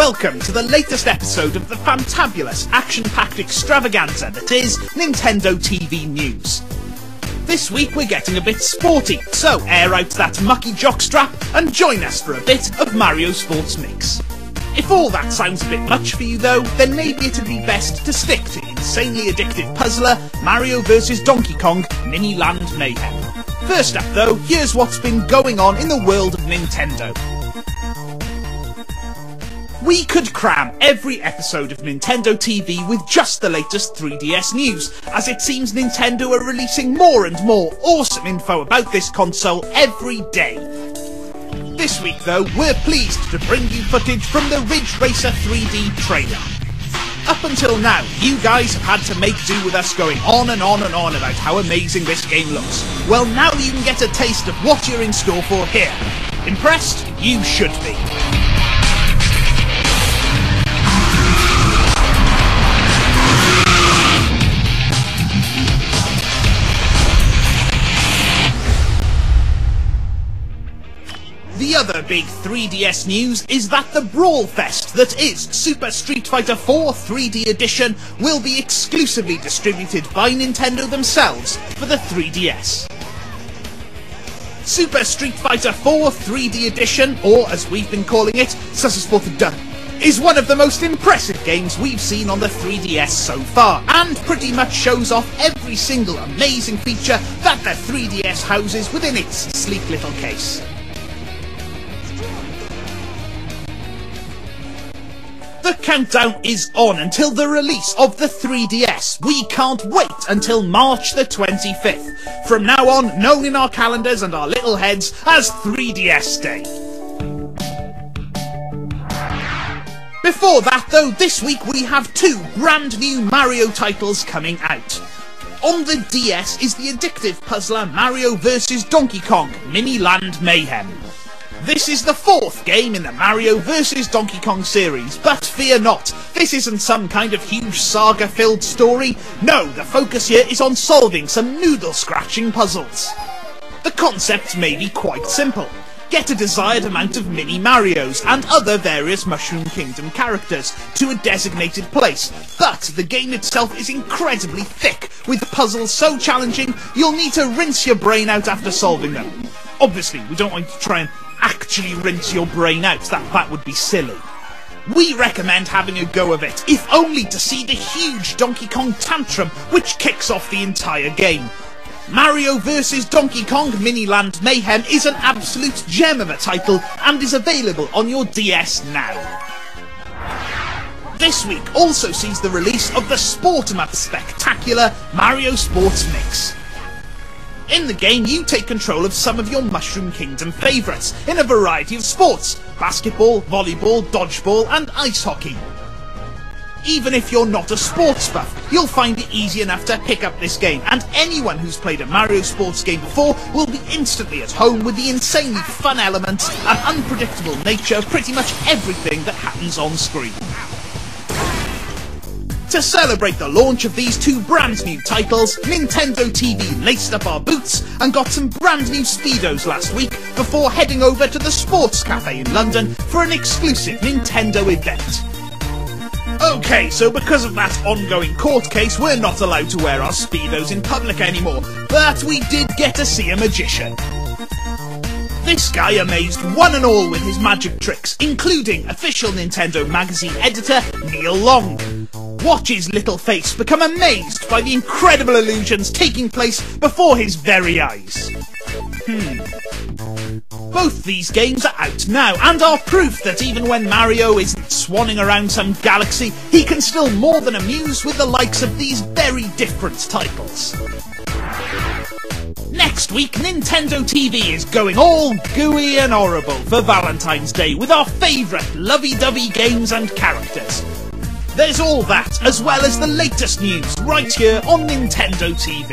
welcome to the latest episode of the fantabulous, action-packed extravaganza that is Nintendo TV News. This week we're getting a bit sporty, so air out that mucky jockstrap and join us for a bit of Mario Sports Mix. If all that sounds a bit much for you though, then maybe it'd be best to stick to insanely addictive puzzler Mario vs Donkey Kong Mini Land Mayhem. First up though, here's what's been going on in the world of Nintendo. We could cram every episode of Nintendo TV with just the latest 3DS news, as it seems Nintendo are releasing more and more awesome info about this console every day. This week though, we're pleased to bring you footage from the Ridge Racer 3D trailer. Up until now, you guys have had to make do with us going on and on and on about how amazing this game looks. Well, now you can get a taste of what you're in store for here. Impressed? You should be. The other big 3DS news is that the Brawl Fest that is Super Street Fighter 4 3D Edition will be exclusively distributed by Nintendo themselves for the 3DS. Super Street Fighter 4 3D Edition, or as we've been calling it, is one of the most impressive games we've seen on the 3DS so far, and pretty much shows off every single amazing feature that the 3DS houses within its sleek little case. The countdown is on until the release of the 3DS. We can't wait until March the 25th. From now on, known in our calendars and our little heads as 3DS Day. Before that though, this week we have two brand new Mario titles coming out. On the DS is the addictive puzzler Mario vs Donkey Kong Mini Land Mayhem. This is the fourth game in the Mario vs Donkey Kong series, but fear not, this isn't some kind of huge saga-filled story. No, the focus here is on solving some noodle-scratching puzzles. The concept may be quite simple. Get a desired amount of mini Marios and other various Mushroom Kingdom characters to a designated place, but the game itself is incredibly thick, with puzzles so challenging you'll need to rinse your brain out after solving them. Obviously, we don't want you to try and actually rinse your brain out, that would be silly. We recommend having a go of it, if only to see the huge Donkey Kong tantrum which kicks off the entire game. Mario vs Donkey Kong Mini Land Mayhem is an absolute gem of a title and is available on your DS now. This week also sees the release of the Sport 'em Up spectacular Mario Sports Mix. In the game, you take control of some of your Mushroom Kingdom favourites in a variety of sports: basketball, volleyball, dodgeball and ice hockey. Even if you're not a sports buff, you'll find it easy enough to pick up this game, and anyone who's played a Mario sports game before will be instantly at home with the insanely fun elements and unpredictable nature of pretty much everything that happens on screen. To celebrate the launch of these two brand new titles, Nintendo TV laced up our boots and got some brand new Speedos last week before heading over to the Sports Cafe in London for an exclusive Nintendo event. Okay, so because of that ongoing court case, we're not allowed to wear our Speedos in public anymore, but we did get to see a magician. This guy amazed one and all with his magic tricks, including official Nintendo magazine editor Neil Long. Watch his little face become amazed by the incredible illusions taking place before his very eyes. Both these games are out now and are proof that even when Mario isn't swanning around some galaxy, he can still more than amuse with the likes of these very different titles. Next week, Nintendo TV is going all gooey and horrible for Valentine's Day with our favourite lovey-dovey games and characters. There's all that, as well as the latest news, right here on Nintendo TV.